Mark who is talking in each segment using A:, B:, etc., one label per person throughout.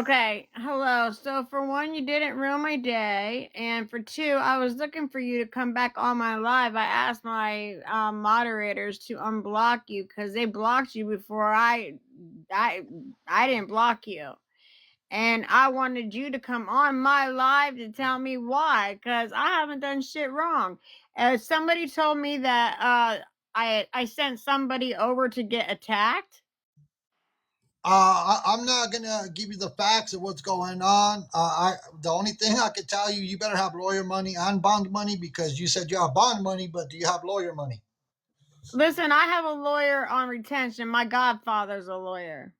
A: Okay, hello. So for one, you didn't ruin my day, and for two, I was looking for you to come back on my live. I asked my moderators to unblock you because they blocked you before I, I didn't block you, and I wanted you to come on my live to tell me why, because I haven't done shit wrong. Somebody told me that I sent somebody over to get attacked.
B: I'm not gonna give you the facts of what's going on. The only thing I can tell you, you better have lawyer money and bond money because you said you have bond money, but do you have lawyer money?
A: Listen, I have a lawyer on retention. My godfather's a lawyer.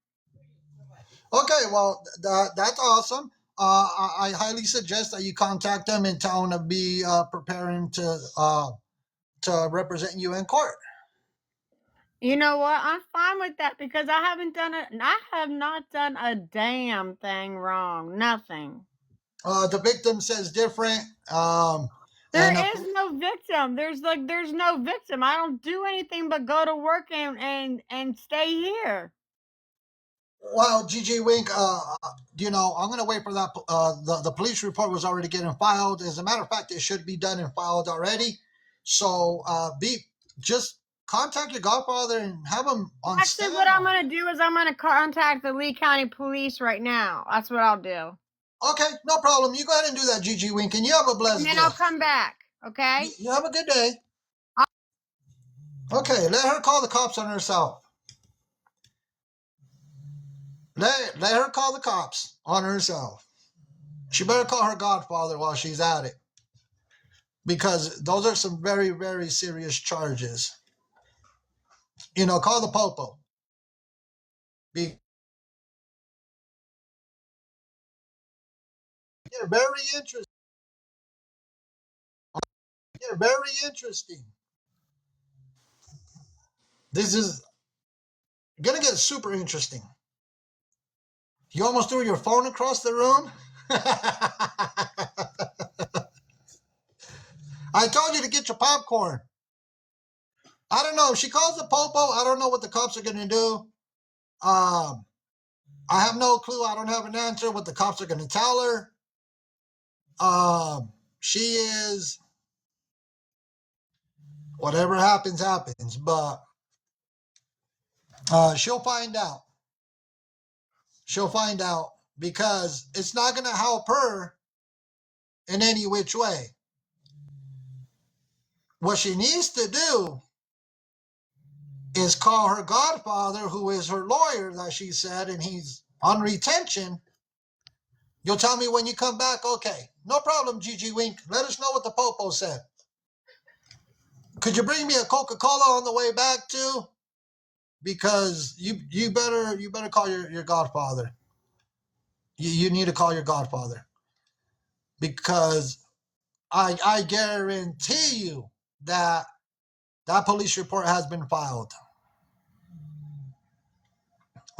B: Okay, well that's awesome. I highly suggest that you contact them and tell them to be preparing to represent you in court.
A: You know what? I'm fine with that because I have not done a damn thing wrong. Nothing.
B: The victim says different.
A: There
B: And
A: is no victim. There's no victim. I don't do anything but go to work and stay here.
B: Well, GG Wink, I'm going to wait for that. The police report was already getting filed. As a matter of fact, it should be done and filed already. So just contact your godfather and have him on
A: Actually, what
B: stand.
A: I'm going to do is I'm going to contact the Lee County Police right now. That's what I'll do.
B: Okay, no problem. You go ahead and do that, GG Wink, and you have a blessed
A: And then
B: day.
A: I'll come back. Okay?
B: You have a good day. Okay, let her call the cops on herself. Let her call the cops on herself. She better call her godfather while she's at it, because those are some very, very serious charges. Call the popo. Be You're very interesting. You're very interesting. This is gonna get super interesting. You almost threw your phone across the room. I told you to get your popcorn. I don't know. If she calls the popo, I don't know what the cops are gonna do. I have no clue. I don't have an answer what the cops are gonna tell her. She is whatever happens, happens. But she'll find out. She'll find out because it's not going to help her in any which way. What she needs to do is call her godfather, who is her lawyer, that she said, and he's on retention. You'll tell me when you come back. Okay, no problem, Gigi Wink. Let us know what the popo said. Could you bring me a Coca-Cola on the way back too? Because you better call your godfather. You need to call your godfather, because I guarantee you that police report has been filed.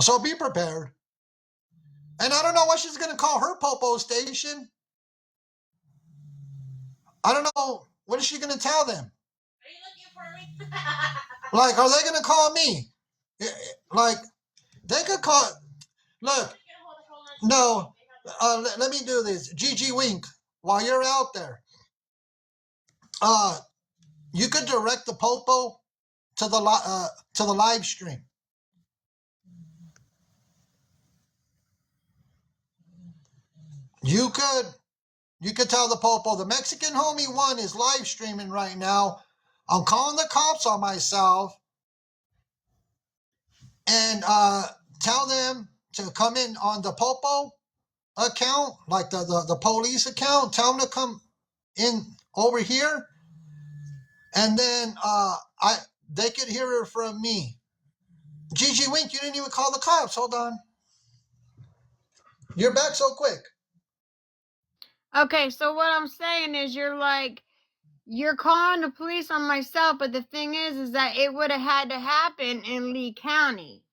B: So be prepared. And I don't know what she's going to call her popo station. I don't know. What is she going to tell them? Are you looking for me? Like, are they going to call me? Like, they could call. Look, no. Let me do this. Gigi Wink, while you're out there, you could direct the popo to the live stream. You could tell the popo the Mexican homie one is live streaming right now. I'm calling the cops on myself, and tell them to come in on the popo account, like the police account. Tell them to come in over here, and then they could hear it from me. Gigi Wink, you didn't even call the cops. Hold on. You're back so quick.
A: Okay, so what I'm saying is you're calling the police on myself, but the thing is that it would have had to happen in Lee County.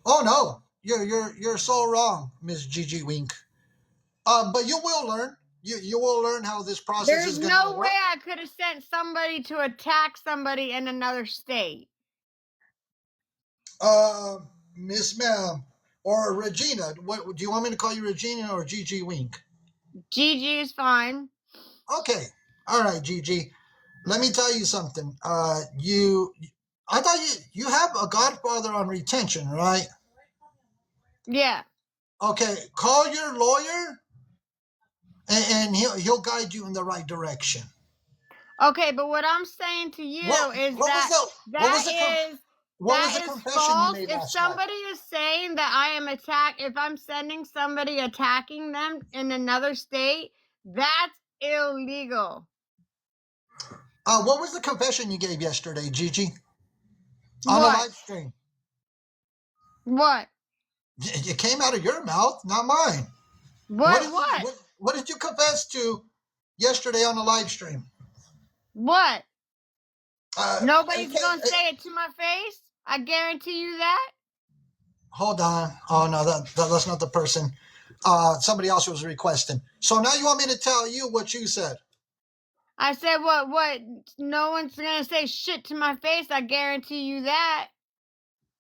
B: Oh no, you're so wrong, Miss Gigi Wink. But you will learn. You will learn how this process is going to work.
A: There's no way I could have sent somebody to attack somebody in another state.
B: Miss Ma'am, or Regina? What do you want me to call you, Regina or Gigi Wink?
A: Gigi is fine.
B: Okay. All right, Gigi. Let me tell you something. I thought you have a godfather on retention, right?
A: Yeah.
B: Okay. Call your lawyer, and he'll guide you in the right direction.
A: Okay, but what I'm saying to you is
B: What was
A: that
B: the what was
A: that
B: the
A: is
B: what was
A: that
B: the
A: is
B: confession you
A: false.
B: made
A: If
B: last night?
A: somebody is saying that if I'm sending somebody attacking them in another state, that's illegal.
B: What was the confession you gave yesterday, Gigi, on the
A: What?
B: live stream?
A: What?
B: It came out of your mouth, not mine. What
A: What?
B: did you
A: What?
B: what did you confess to yesterday on the live stream?
A: What?
B: It
A: Nobody's
B: came,
A: gonna say it to my face. I guarantee you that.
B: hold on. Oh no, that's not the person. Somebody else was requesting. So now you want me to tell you what you said?
A: I said what? What? No one's gonna say shit to my face. I guarantee you that.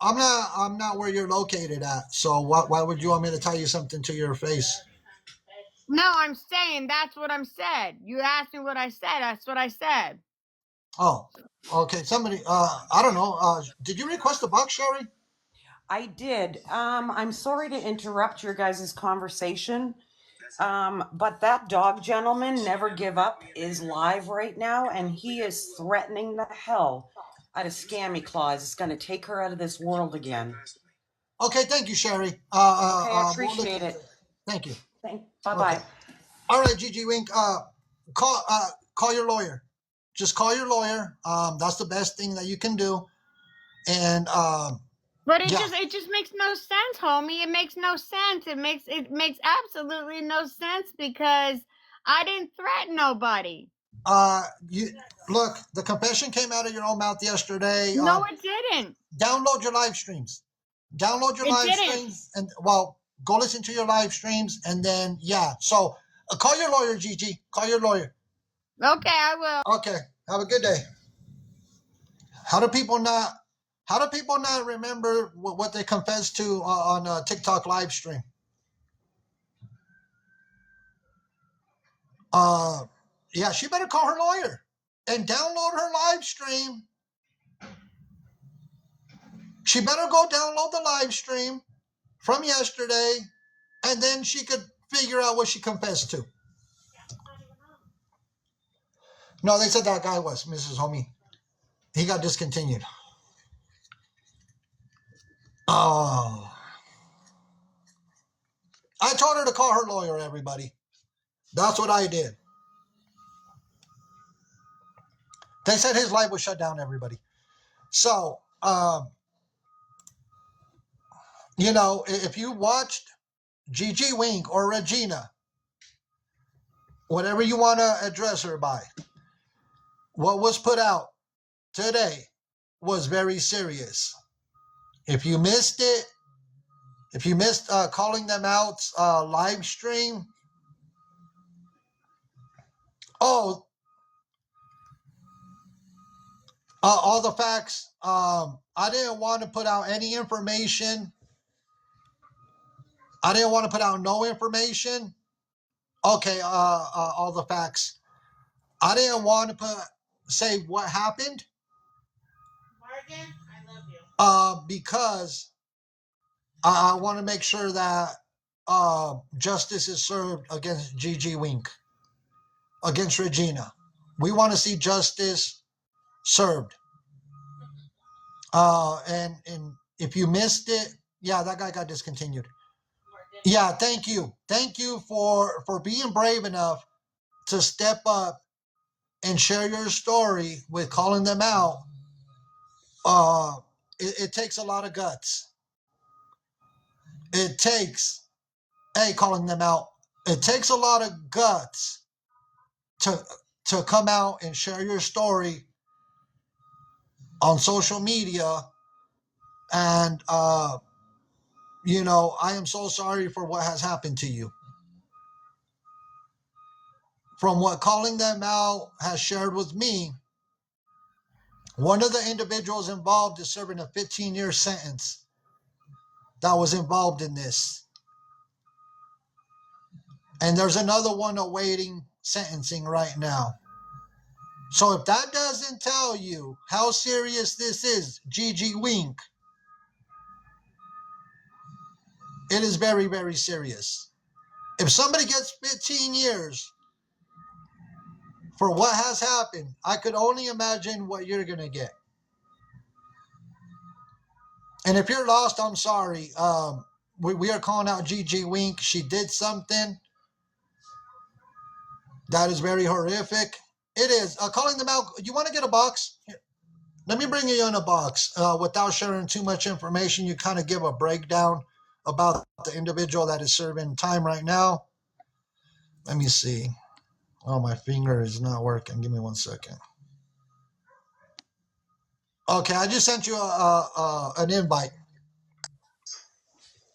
B: I'm not where you're located at. So why would you want me to tell you something to your face?
A: No, I'm saying that's what I'm said. You asked me what I said. That's what I said.
B: Oh, okay. Somebody. I don't know. Did you request a box, Sherry?
C: I did. I'm sorry to interrupt your guys' conversation. But that dog gentleman, Never Give Up, is live right now, and he is threatening the hell out of Scammy Claus. It's going to take her out of this world again.
B: Okay. Thank you, Sherry.
C: Okay, I
B: We'll look
C: appreciate
B: into
C: it.
B: it. Thank you.
C: Bye-bye.
B: Okay. All right, Gigi Wink. Call your lawyer. Just call your lawyer. That's the best thing that you can do. And
A: But
B: yeah.
A: it just makes no sense, homie. It makes no sense. It makes absolutely no sense because I didn't threaten nobody.
B: You look. The confession came out of your own mouth yesterday.
A: No, it didn't.
B: Download your live streams. Download your
A: It
B: live
A: didn't.
B: streams, and well, go listen to your live streams, and then yeah. So call your lawyer, Gigi. Call your lawyer.
A: Okay, I will.
B: Okay. Have a good day. How do people not? How do people not remember what they confessed to on a TikTok live stream? Yeah, she better call her lawyer and download her live stream. She better go download the live stream from yesterday, and then she could figure out what she confessed to. No, they said that guy was Mrs. Homie. He got discontinued. Oh. I told her to call her lawyer, everybody. That's what I did. They said his live was shut down, everybody. So, if you watched Gigi Wink or Regina, whatever you want to address her by, what was put out today was very serious. If you missed it, if you missed calling them out live stream, oh, all the facts. I didn't want to put out any information. I didn't want to put out no information. Okay, all the facts. I didn't want to say what happened. Morgan, I love you. Because I want to make sure that justice is served against Gigi Wink, against Regina. We want to see justice served. And if you missed it, yeah, that guy got discontinued. Yeah, thank you for being brave enough to step up and share your story with calling them out. It takes a lot of guts. It takes, hey, calling them out. It takes a lot of guts to come out and share your story on social media. And I am so sorry for what has happened to you. From what calling them out has shared with me, one of the individuals involved is serving a 15-year sentence. that was involved in this. And there's another one awaiting sentencing right now. So if that doesn't tell you how serious this is, Gigi Wink, it is very, very serious. If somebody gets 15 years for what has happened, I could only imagine what you're going to get. And if you're lost, I'm sorry. We are calling out Gigi Wink. She did something that is very horrific. It is. Calling them out. You want to get a box? Here, let me bring you in a box. Without sharing too much information, you kind of give a breakdown about the individual that is serving time right now. Let me see. Oh, my finger is not working. Give me 1 second. Okay, I just sent you an invite.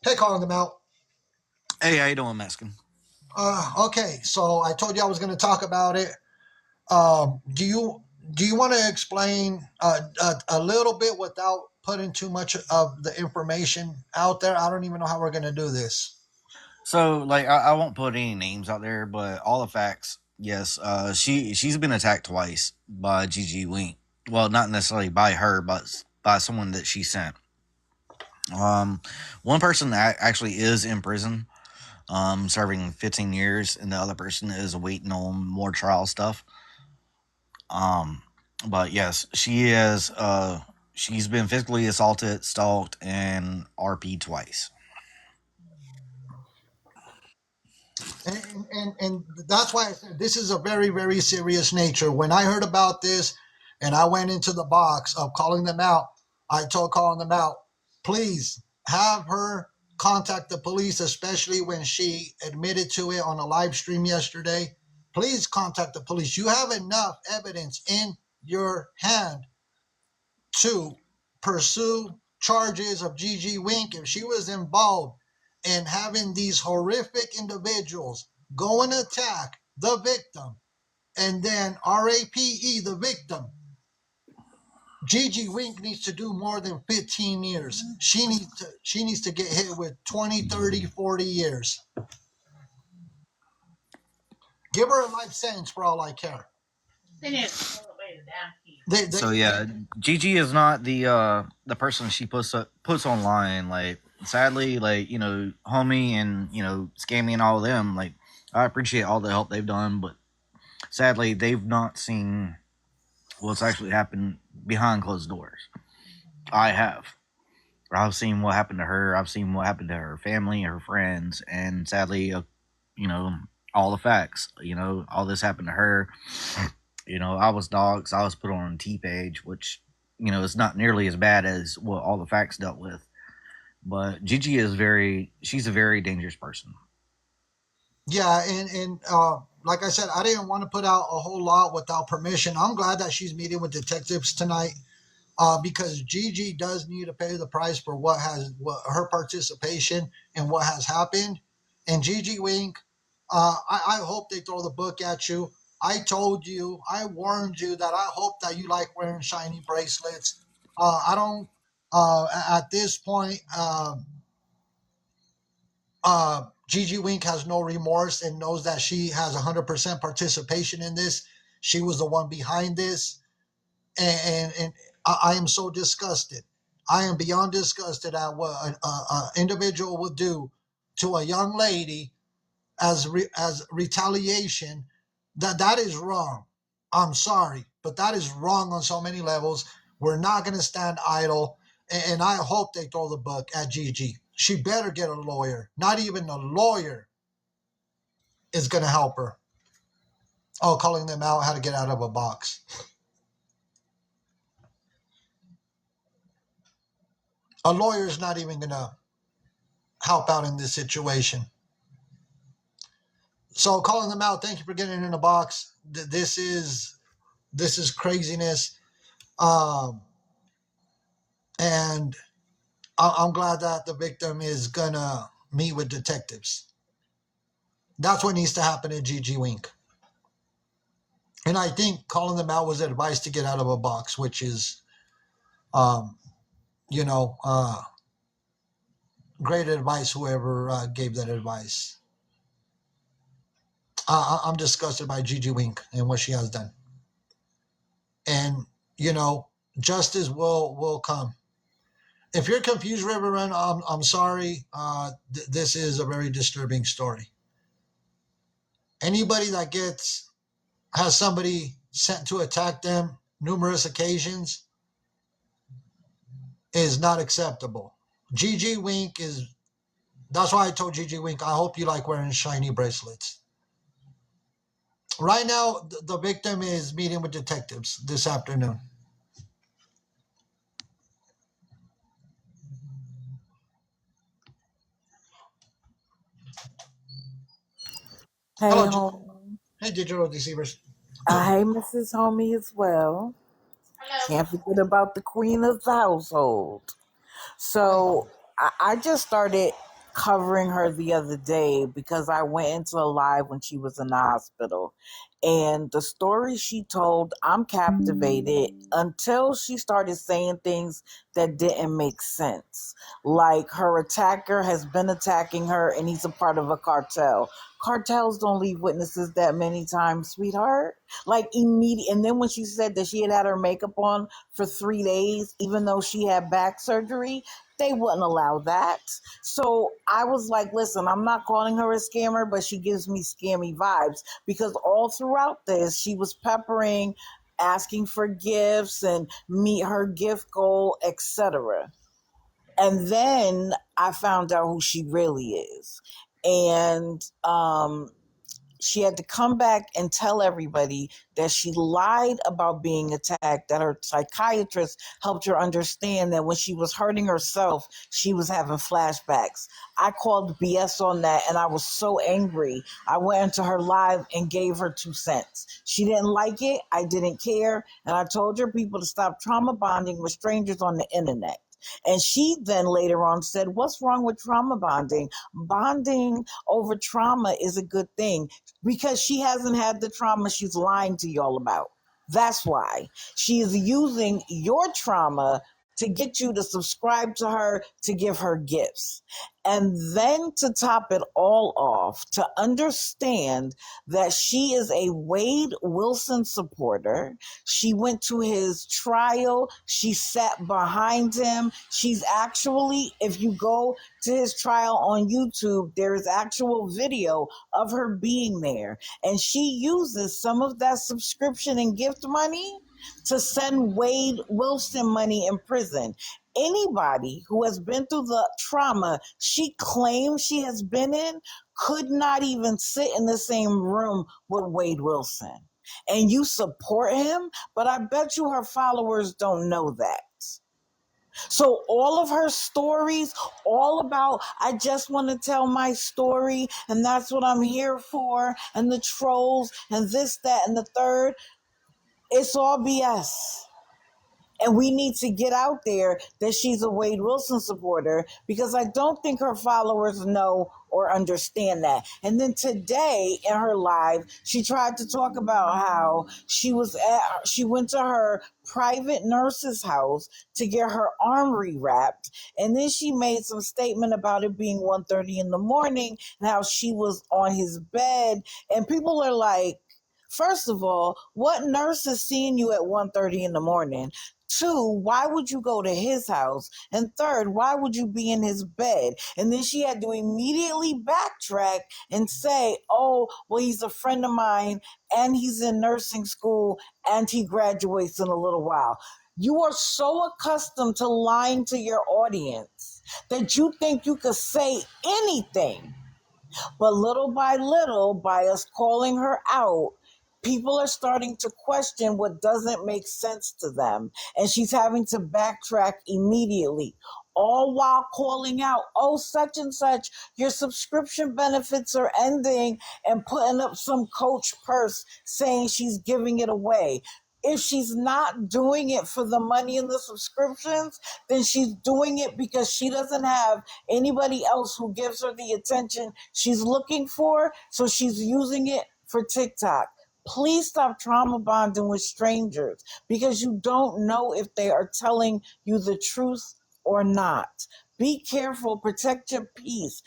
B: Hey, calling them out.
D: Hey, how you doing, Mexican?
B: Okay, so I told you I was going to talk about it. Do you want to explain a little bit without putting too much of the information out there? I don't even know how we're going to do this.
D: So, like, I won't put any names out there, but all the facts. Yes, she's been attacked twice by Gigi Wink. Well, not necessarily by her, but by someone that she sent. One person actually is in prison, serving 15 years, and the other person is waiting on more trial stuff. But yes, she is. She's been physically assaulted, stalked, and RP twice.
B: And that's why I said this is a very, very serious nature. When I heard about this and I went into the box of calling them out, I told calling them out, please have her contact the police, especially when she admitted to it on a live stream yesterday. Please contact the police. You have enough evidence in your hand to pursue charges of Gigi Wink if she was involved in having these horrific individuals go and attack the victim and then RAPE the victim. Gigi Wink needs to do more than 15 years. She needs to get hit with 20, 30, 40 years. Give her a life sentence for all I care.
D: So yeah, Gigi is not the person she puts online. Like, sadly, like, homie and Scammy and all of them. Like, I appreciate all the help they've done, but sadly, they've not seen what's actually happened behind closed doors. I have. I've seen what happened to her. I've seen what happened to her family, her friends, and sadly, you know, all the facts. All this happened to her. I was doxxed. I was put on a T page, which is not nearly as bad as what all the facts dealt with. But Gigi she's a very dangerous person.
B: Yeah, and like I said, I didn't want to put out a whole lot without permission. I'm glad that she's meeting with detectives tonight, because Gigi does need to pay the price for what her participation and what has happened. And Gigi Wink, I hope they throw the book at you. I told you, I warned you that I hope that you like wearing shiny bracelets. I don't. At this point, Gigi Wink has no remorse and knows that she has 100% participation in this. She was the one behind this, and I am so disgusted. I am beyond disgusted at what an individual would do to a young lady as retaliation. That is wrong. I'm sorry, but that is wrong on so many levels. We're not going to stand idle, and I hope they throw the book at Gigi. She better get a lawyer. Not even a lawyer is going to help her. Oh, calling them out how to get out of a box. A lawyer is not even going to help out in this situation. So calling them out, thank you for getting in the box. This is craziness. And I'm glad that the victim is going to meet with detectives. That's what needs to happen at Gigi Wink. And I think calling them out was advice to get out of a box, which is, you know, great advice, whoever gave that advice. I'm disgusted by Gigi Wink and what she has done. And, you know, justice will come. If you're confused, Reverend, I'm sorry. This is a very disturbing story. Anybody that has somebody sent to attack them numerous occasions is not acceptable. Gigi Wink that's why I told Gigi Wink, I hope you like wearing shiny bracelets. Right now, the victim is meeting with detectives this afternoon.
E: Hey,
B: Hello,
E: homie.
B: hey, digital deceivers.
E: Hey, Mrs. Homie as well. Can't forget about the queen of the household. So I just started covering her the other day because I went into a live when she was in the hospital. And the story she told, I'm captivated until she started saying things that didn't make sense. Like her attacker has been attacking her and he's a part of a cartel. Cartels don't leave witnesses that many times, sweetheart. Like immediate. And then when she said that she had her makeup on for 3 days, even though she had back surgery, they wouldn't allow that. So I was like, listen, I'm not calling her a scammer, but she gives me scammy vibes because all throughout this, she was peppering, asking for gifts and meet her gift goal, etc. And then I found out who she really is. And she had to come back and tell everybody that she lied about being attacked, that her psychiatrist helped her understand that when she was hurting herself, she was having flashbacks. I called BS on that and I was so angry. I went into her live and gave her 2 cents. She didn't like it. I didn't care. And I told her people to stop trauma bonding with strangers on the internet. And she then later on said, what's wrong with trauma bonding? Bonding over trauma is a good thing because she hasn't had the trauma she's lying to y'all about. That's why she is using your trauma to get you to subscribe to her, to give her gifts. And then to top it all off, to understand that she is a Wade Wilson supporter. She went to his trial. She sat behind him. She's actually, if you go to his trial on YouTube, there is actual video of her being there. And she uses some of that subscription and gift money to send Wade Wilson money in prison. Anybody who has been through the trauma she claims she has been in could not even sit in the same room with Wade Wilson. And you support him, but I bet you her followers don't know that. So all of her stories, all about, I just want to tell my story, and that's what I'm here for, and the trolls, and this, that, and the third, it's all BS. And we need to get out there that she's a Wade Wilson supporter because I don't think her followers know or understand that. And then today in her live, she tried to talk about how she went to her private nurse's house to get her arm rewrapped. And then she made some statement about it being 1:30 in the morning and how she was on his bed. And people are like, first of all, what nurse is seeing you at 1:30 in the morning? Two, why would you go to his house? And third, why would you be in his bed? And then she had to immediately backtrack and say, oh, well, he's a friend of mine and he's in nursing school and he graduates in a little while. You are so accustomed to lying to your audience that you think you could say anything. But little by little, by us calling her out, people are starting to question what doesn't make sense to them. And she's having to backtrack immediately, all while calling out, oh, such and such, your subscription benefits are ending, and putting up some coach purse saying she's giving it away. If she's not doing it for the money and the subscriptions, then she's doing it because she doesn't have anybody else who gives her the attention she's looking for. So she's using it for TikTok. Please stop trauma bonding with strangers because you don't know if they are telling you the truth or not. Be careful. Protect your peace.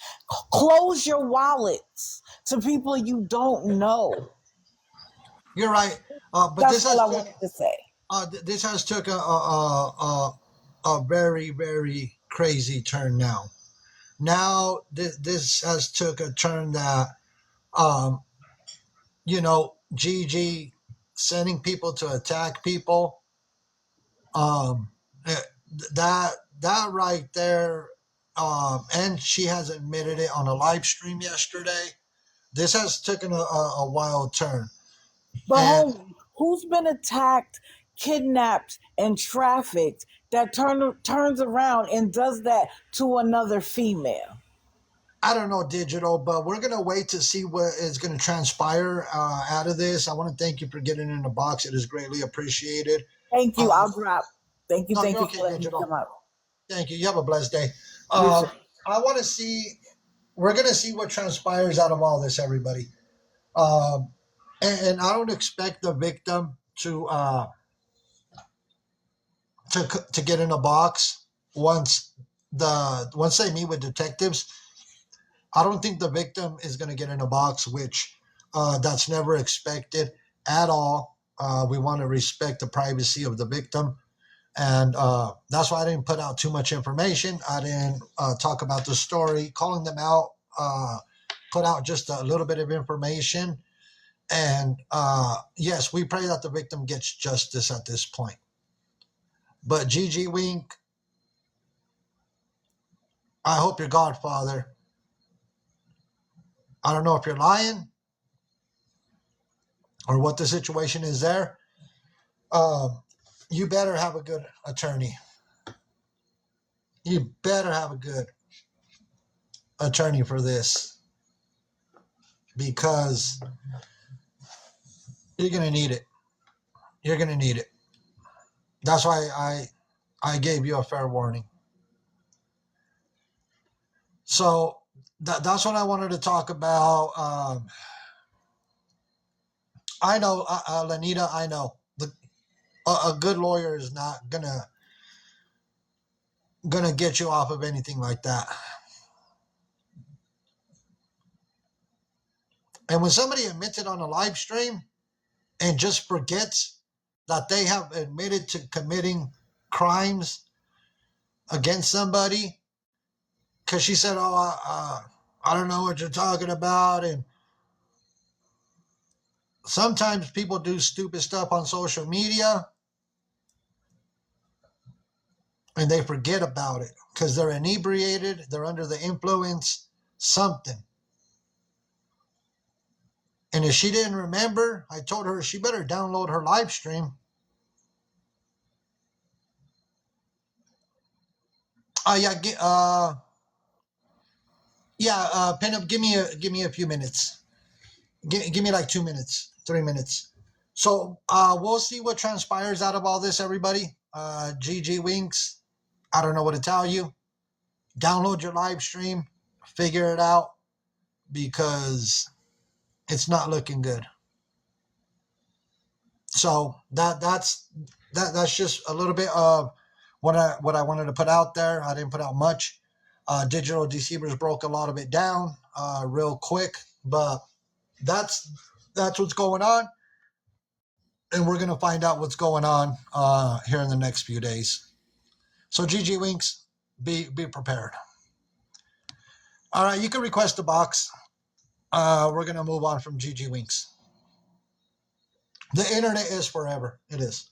E: Close your wallets to people you don't know.
B: You're right. But
E: That's all I wanted to say.
B: this has took a very, very crazy turn now. Now this has took a turn that um, Gigi sending people to attack people. Um, eh, that right there, and she has admitted it on a live stream yesterday. This has taken a wild turn,
E: But
B: and
E: homie, who's been attacked, kidnapped, and trafficked that turns around and does that to another female?
B: I don't know digital, but we're gonna wait to see what is gonna transpire out of this. I want to thank you for getting in the box. It is greatly appreciated.
E: Thank you.
B: Uh,
E: I'll drop.
B: no,
E: Thank
B: you're
E: you
B: okay,
E: for letting me
B: digital.
E: come up.
B: Thank you. You have a blessed day.
E: You too.
B: I want to see. We're gonna see what transpires out of all this, everybody. Um, and I don't expect the victim to get in a box once they meet with detectives. I don't think the victim is going to get in a box, which that's never expected at all. We want to respect the privacy of the victim, and that's why I didn't put out too much information. I didn't talk about the story, calling them out. Put out just a little bit of information, and yes, we pray that the victim gets justice at this point. But Gigi Wink, I hope your Godfather. I don't know if you're lying or what the situation is there. Um, you better have a good attorney. You better have a good attorney for this because you're gonna need it. You're gonna need it. That's why I gave you a fair warning. So that's what I wanted to talk about. I know, Lanita. I know a good lawyer is not gonna get you off of anything like that. And when somebody admits it on a live stream and just forgets that they have admitted to committing crimes against somebody, because she said, "Oh, I don't know what you're talking about," and sometimes people do stupid stuff on social media and they forget about it because they're inebriated, they're under the influence, something. And if she didn't remember, I told her she better download her live stream. Yeah, Pinup, give me a few minutes. Give me like 2 minutes, 3 minutes. So we'll see what transpires out of all this, everybody. GG Winks, I don't know what to tell you. Download your live stream, figure it out because it's not looking good. So that's just a little bit of what I wanted to put out there. I didn't put out much. Digital Deceivers broke a lot of it down real quick, but that's what's going on, and we're gonna find out what's going on here in the next few days. So GG Winks, be prepared. All right, you can request a box. We're gonna move on from GG Winks. The internet is forever. It is.